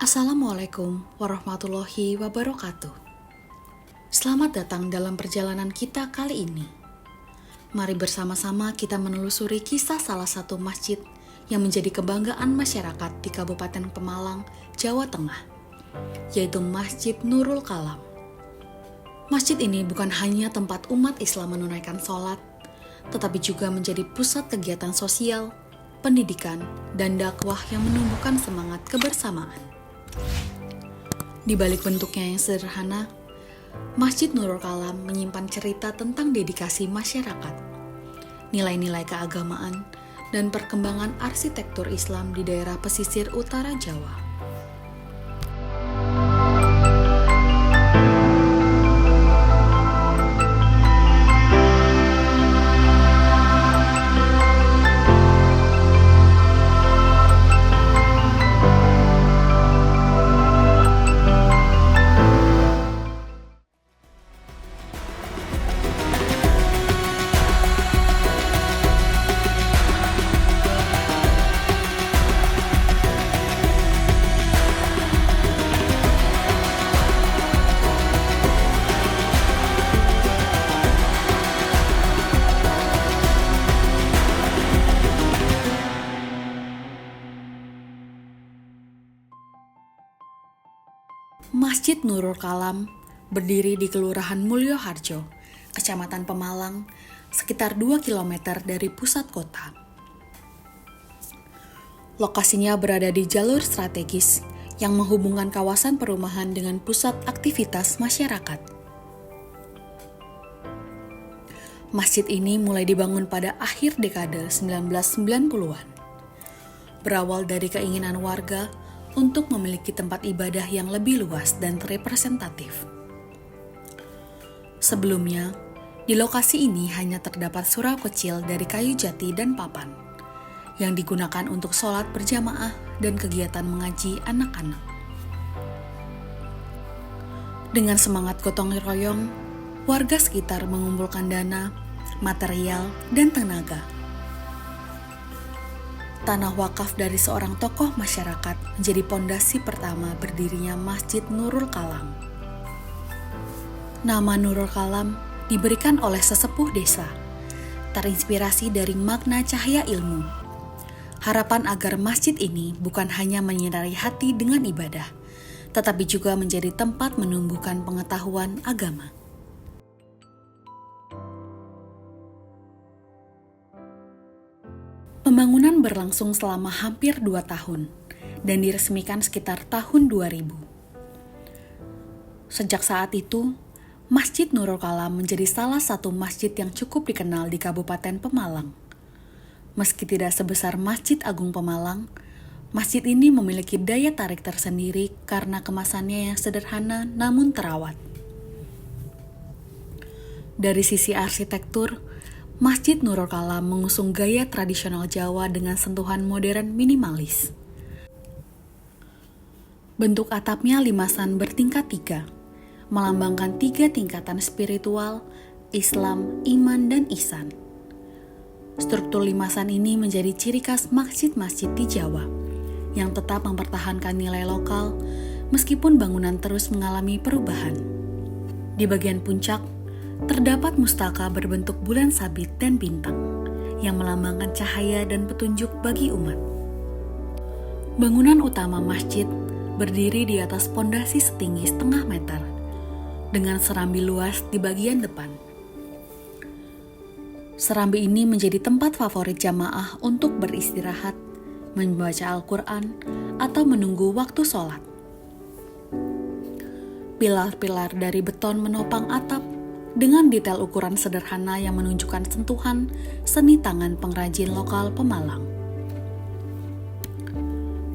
Assalamualaikum warahmatullahi wabarakatuh. Selamat datang dalam perjalanan kita kali ini. Mari bersama-sama kita menelusuri kisah salah satu masjid yang menjadi kebanggaan masyarakat di Kabupaten Pemalang, Jawa Tengah, yaitu Masjid Nurul Kalam. Masjid ini bukan hanya tempat umat Islam menunaikan sholat, tetapi juga menjadi pusat kegiatan sosial, pendidikan, dan dakwah yang menumbuhkan semangat kebersamaan. Di balik bentuknya yang sederhana, Masjid Nurul Kalam menyimpan cerita tentang dedikasi masyarakat, nilai-nilai keagamaan, dan perkembangan arsitektur Islam di daerah pesisir utara Jawa. Masjid Nurul Kalam berdiri di Kelurahan Mulyoharjo, Kecamatan Pemalang, sekitar 2 km dari pusat kota. Lokasinya berada di jalur strategis yang menghubungkan kawasan perumahan dengan pusat aktivitas masyarakat. Masjid ini mulai dibangun pada akhir dekade 1990-an. Berawal dari keinginan warga untuk memiliki tempat ibadah yang lebih luas dan representatif. Sebelumnya, di lokasi ini hanya terdapat surau kecil dari kayu jati dan papan, yang digunakan untuk sholat berjamaah dan kegiatan mengaji anak-anak. Dengan semangat gotong royong, warga sekitar mengumpulkan dana, material, dan tenaga. Tanah wakaf dari seorang tokoh masyarakat menjadi pondasi pertama berdirinya Masjid Nurul Kalam. Nama Nurul Kalam diberikan oleh sesepuh desa, terinspirasi dari makna cahaya ilmu. Harapan agar masjid ini bukan hanya menyinari hati dengan ibadah, tetapi juga menjadi tempat menumbuhkan pengetahuan agama. Pembangunan berlangsung selama hampir 2 tahun dan diresmikan sekitar tahun 2000. Sejak saat itu, Masjid Nurul Kalam menjadi salah satu masjid yang cukup dikenal di Kabupaten Pemalang. Meski tidak sebesar Masjid Agung Pemalang, masjid ini memiliki daya tarik tersendiri karena kemasannya yang sederhana namun terawat. Dari sisi arsitektur, Masjid Nurul Kalam mengusung gaya tradisional Jawa dengan sentuhan modern minimalis. Bentuk atapnya limasan bertingkat 3, melambangkan 3 tingkatan spiritual, Islam, iman, dan ihsan. Struktur limasan ini menjadi ciri khas masjid-masjid di Jawa, yang tetap mempertahankan nilai lokal meskipun bangunan terus mengalami perubahan. Di bagian puncak, terdapat mustaka berbentuk bulan sabit dan bintang yang melambangkan cahaya dan petunjuk bagi umat. Bangunan utama masjid berdiri di atas pondasi setinggi setengah meter dengan serambi luas di bagian depan. Serambi ini menjadi tempat favorit jamaah untuk beristirahat, membaca Al-Quran, atau menunggu waktu sholat. Pilar-pilar dari beton menopang atap dengan detail ukuran sederhana yang menunjukkan sentuhan seni tangan pengrajin lokal Pemalang.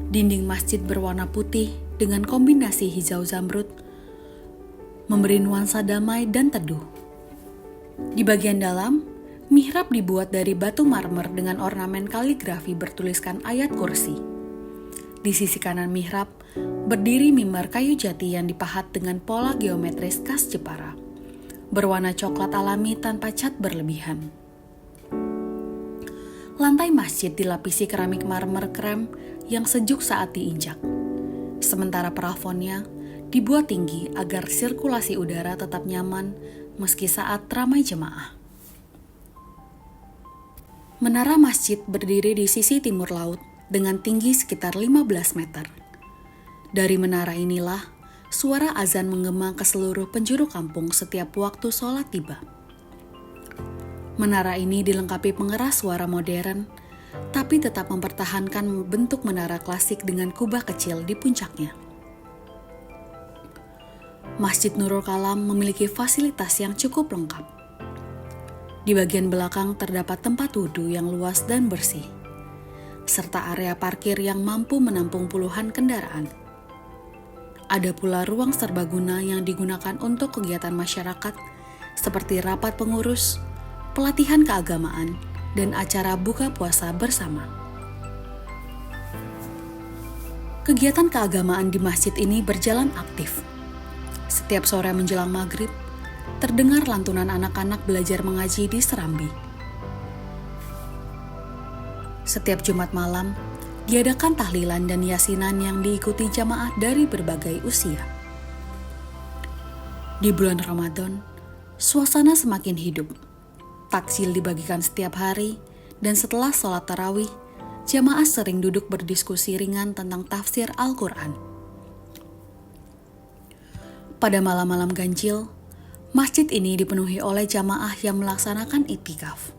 Dinding masjid berwarna putih dengan kombinasi hijau zamrud memberi nuansa damai dan teduh. Di bagian dalam, mihrab dibuat dari batu marmer dengan ornamen kaligrafi bertuliskan ayat kursi. Di sisi kanan mihrab, berdiri mimbar kayu jati yang dipahat dengan pola geometris khas Jepara, berwarna coklat alami tanpa cat berlebihan. Lantai masjid dilapisi keramik marmer krem yang sejuk saat diinjak. Sementara plafonnya dibuat tinggi agar sirkulasi udara tetap nyaman meski saat ramai jemaah. Menara masjid berdiri di sisi timur laut dengan tinggi sekitar 15 meter. Dari menara inilah, suara azan menggema ke seluruh penjuru kampung setiap waktu sholat tiba. Menara ini dilengkapi pengeras suara modern, tapi tetap mempertahankan bentuk menara klasik dengan kubah kecil di puncaknya. Masjid Nurul Kalam memiliki fasilitas yang cukup lengkap. Di bagian belakang terdapat tempat wudhu yang luas dan bersih, serta area parkir yang mampu menampung puluhan kendaraan. Ada pula ruang serbaguna yang digunakan untuk kegiatan masyarakat seperti rapat pengurus, pelatihan keagamaan, dan acara buka puasa bersama. Kegiatan keagamaan di masjid ini berjalan aktif. Setiap sore menjelang maghrib, terdengar lantunan anak-anak belajar mengaji di serambi. Setiap Jumat malam, diadakan tahlilan dan yasinan yang diikuti jamaah dari berbagai usia. Di bulan Ramadan, suasana semakin hidup. Takjil dibagikan setiap hari, dan setelah sholat tarawih, jamaah sering duduk berdiskusi ringan tentang tafsir Al-Quran. Pada malam-malam ganjil, masjid ini dipenuhi oleh jamaah yang melaksanakan i'tikaf,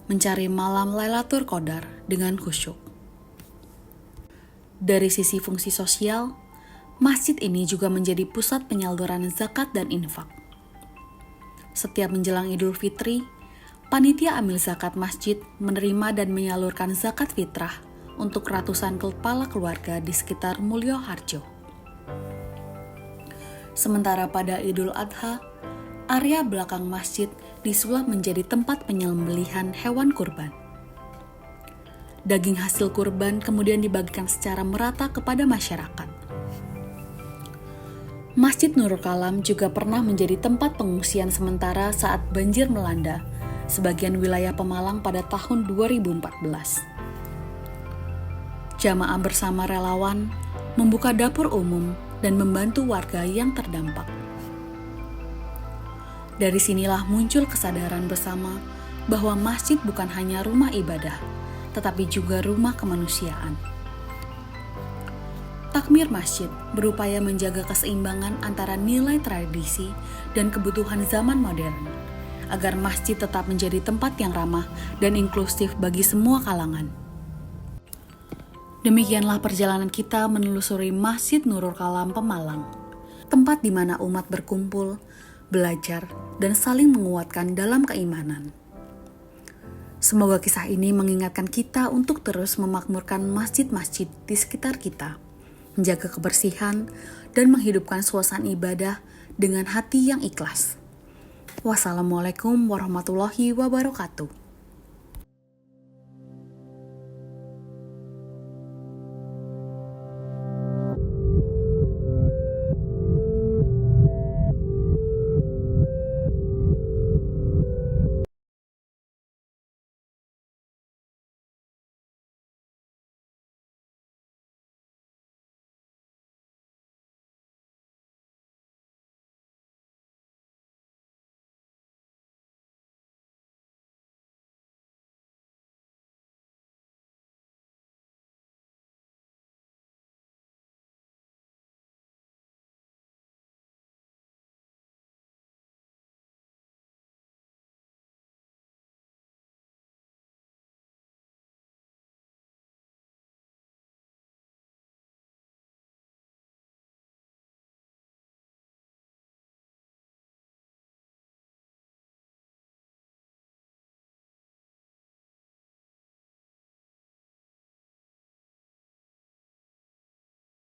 mencari malam Lailatul Qadar dengan khusyuk. Dari sisi fungsi sosial, masjid ini juga menjadi pusat penyaluran zakat dan infak. Setiap menjelang Idul Fitri, panitia amil zakat masjid menerima dan menyalurkan zakat fitrah untuk ratusan kepala keluarga di sekitar Mulyo Harjo. Sementara pada Idul Adha, area belakang masjid disulap menjadi tempat penyembelihan hewan kurban. Daging hasil kurban kemudian dibagikan secara merata kepada masyarakat. Masjid Nurul Kalam juga pernah menjadi tempat pengungsian sementara saat banjir melanda sebagian wilayah Pemalang pada tahun 2014. Jamaah bersama relawan membuka dapur umum dan membantu warga yang terdampak. Dari sinilah muncul kesadaran bersama bahwa masjid bukan hanya rumah ibadah, tetapi juga rumah kemanusiaan. Takmir masjid berupaya menjaga keseimbangan antara nilai tradisi dan kebutuhan zaman modern, agar masjid tetap menjadi tempat yang ramah dan inklusif bagi semua kalangan. Demikianlah perjalanan kita menelusuri Masjid Nurul Kalam Pemalang, tempat di mana umat berkumpul, belajar, dan saling menguatkan dalam keimanan. Semoga kisah ini mengingatkan kita untuk terus memakmurkan masjid-masjid di sekitar kita, menjaga kebersihan, dan menghidupkan suasana ibadah dengan hati yang ikhlas. Wassalamualaikum warahmatullahi wabarakatuh.